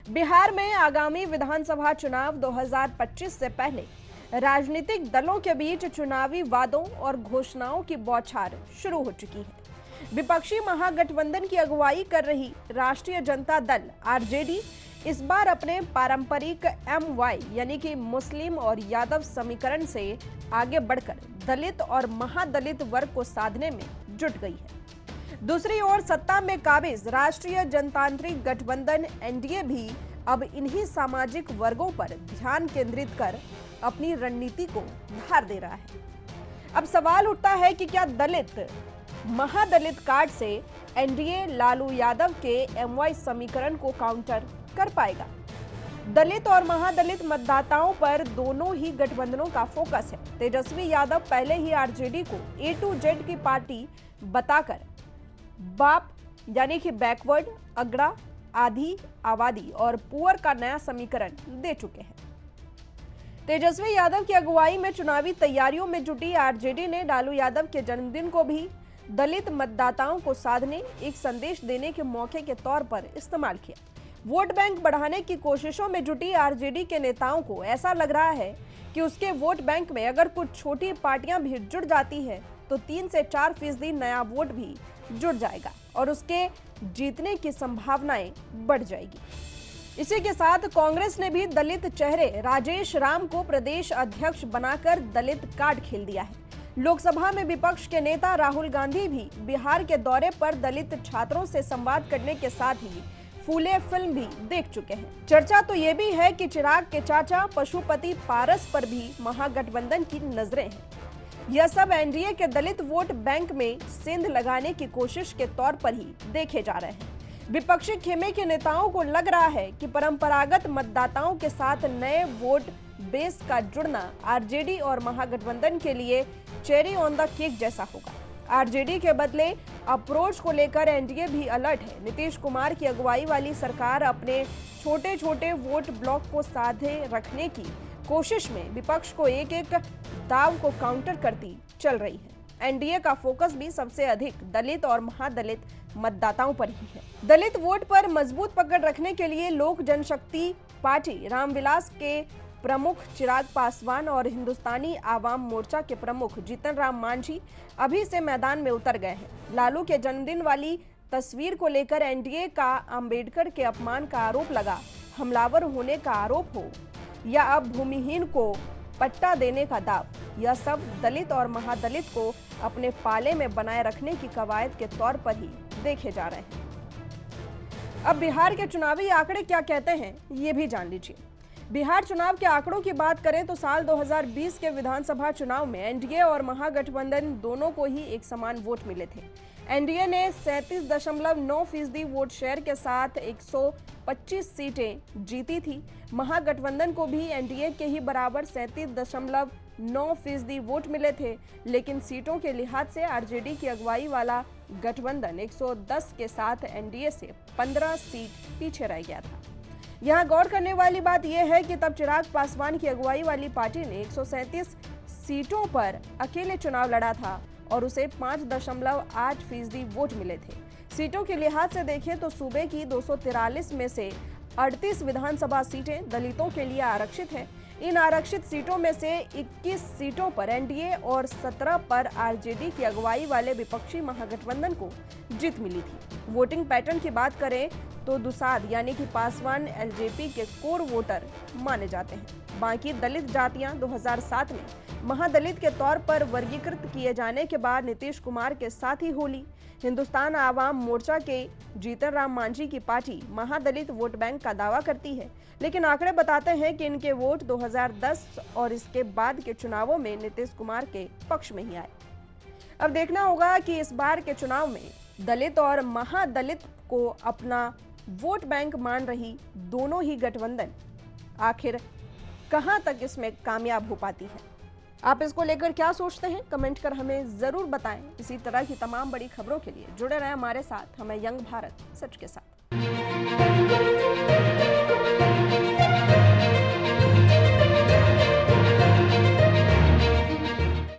बिहार में आगामी विधानसभा चुनाव 2025 से पहले राजनीतिक दलों के बीच चुनावी वादों और घोषणाओं की बौछार शुरू हो चुकी है। विपक्षी महागठबंधन की अगुवाई कर रही राष्ट्रीय जनता दल आरजेडी इस बार अपने पारंपरिक एमवाई यानी कि मुस्लिम और यादव समीकरण से आगे बढ़कर दलित और महादलित वर्ग को साधने में जुट गई है। दूसरी ओर सत्ता में काबिज राष्ट्रीय जनतांत्रिक गठबंधन एनडीए भी अब इन्हीं सामाजिक वर्गों पर ध्यान केंद्रित कर अपनी रणनीति को धार दे रहा है। अब सवाल उठता है कि क्या दलित महादलित कार्ड से एनडीए लालू यादव के एमवाई समीकरण को काउंटर कर पाएगा। दलित और महादलित मतदाताओं पर दोनों ही गठबंधनों का फोकस है। तेजस्वी यादव पहले ही आरजेडी को ए टू जेड की पार्टी बताकर बाप यानी कि बैकवर्ड, अगड़ा, आधी आबादी और पुअर का नया समीकरण दे चुके हैं। तेजस्वी यादव की अगुवाई में चुनावी तैयारियों में जुटी आरजेडी ने लालू यादव के जन्मदिन को भी दलित मतदाताओं को साधने, एक संदेश देने के मौके के तौर पर इस्तेमाल किया। वोट बैंक बढ़ाने की कोशिशों में जुटी आरजेडी के नेताओं को ऐसा लग रहा है कि उसके वोट बैंक में अगर कुछ छोटी पार्टियां भी जुड़ जाती है तो 3 से 4% नया वोट भी जुड़ जाएगा और उसके जीतने की संभावनाएं बढ़ जाएगी। इसी के साथ कांग्रेस ने भी दलित चेहरे राजेश राम को प्रदेश अध्यक्ष बनाकर दलित कार्ड खेल दिया है। लोकसभा में विपक्ष के नेता राहुल गांधी भी बिहार के दौरे पर दलित छात्रों से संवाद करने के साथ ही फूले फिल्म भी देख चुके हैं। चर्चा तो ये भी है कि चिराग के चाचा पशुपति पारस पर भी महागठबंधन की नजरें हैं। यह सब एनडीए के दलित वोट बैंक में सेंध लगाने की कोशिश के तौर पर ही देखे जा रहे हैं। विपक्षी खेमे के नेताओं को लग रहा है कि परंपरागत मतदाताओं के साथ नए वोट बेस का जुड़ना आरजेडी और महागठबंधन के लिए चेरी ऑन द केक जैसा होगा। आरजेडी के बदले अप्रोच को लेकर एनडीए भी अलर्ट है। नीतीश कुमार की अगुवाई वाली सरकार अपने छोटे छोटे वोट ब्लॉक को साधे रखने की कोशिश में विपक्ष को एक एक दाव को काउंटर करती चल रही है। एनडीए का फोकस भी सबसे अधिक दलित और महादलित मतदाताओं पर ही है। दलित वोट पर मजबूत पकड़ रखने के लिए लोक जनशक्ति पार्टी रामविलास के प्रमुख चिराग पासवान और हिंदुस्तानी आवाम मोर्चा के प्रमुख जीतन राम मांझी अभी से मैदान में उतर गए हैं। लालू के जन्मदिन वाली तस्वीर को लेकर एनडीए का अंबेडकर के अपमान का आरोप लगा, हमलावर होने का आरोप हो या अब भूमिहीन को पट्टा देने का दाव, यह सब दलित और महादलित को अपने पाले में बनाए रखने की कवायद के तौर पर ही देखे जा रहे हैं। अब बिहार के चुनावी आंकड़े क्या कहते हैं, ये भी जान लीजिए। बिहार चुनाव के आंकड़ों की बात करें तो साल 2020 के विधानसभा चुनाव में एनडीए और महागठबंधन दोनों को ही एक समान वोट मिले थे। एनडीए ने 37.9% वोट शेयर के साथ 125 सीटें जीती थी। महागठबंधन को भी एनडीए के ही बराबर 37.9% वोट मिले थे, लेकिन सीटों के लिहाज से आरजेडी की अगुवाई वाला गठबंधन 110 के साथ एनडीए से 15 सीट पीछे रह गया था। यहाँ गौर करने वाली बात यह है कि तब चिराग पासवान की अगुवाई वाली पार्टी ने 137 सीटों पर अकेले चुनाव लड़ा था और उसे 5.8% वोट मिले थे। सीटों के लिहाज से देखें तो सूबे की 243 में से 38 विधानसभा सीटें दलितों के लिए आरक्षित हैं। इन आरक्षित सीटों में से 21 सीटों पर एनडीए और 17 पर आरजेडी की अगुवाई वाले विपक्षी महागठबंधन को जीत मिली थी। वोटिंग पैटर्न की बात करें तो दुसाद यानी कि पासवान एलजेपी के कोर वोटर माने जाते हैं। बाकी दलित जातियां 2007 में महादलित के तौर पर वर्गीकृत किए जाने के बाद नीतीश कुमार के साथ ही होली हिंदुस्तान आवाम मोर्चा के जीतन राम मांझी की पार्टी महादलित वोट बैंक का दावा करती है, लेकिन आंकड़े बताते हैं कि इनके वोट 2010 और इसके बाद के चुनावों में नीतीश कुमार के पक्ष में ही आए। अब देखना होगा कि इस बार के चुनाव में दलित और महादलित को अपना वोट बैंक मान रही दोनों ही गठबंधन आखिर कहां तक इसमें कामयाब हो पाती है। आप इसको लेकर क्या सोचते हैं, कमेंट कर हमें जरूर बताएं। इसी तरह की तमाम बड़ी खबरों के लिए जुड़े रहें हमारे साथ। हमें यंग भारत सच के साथ।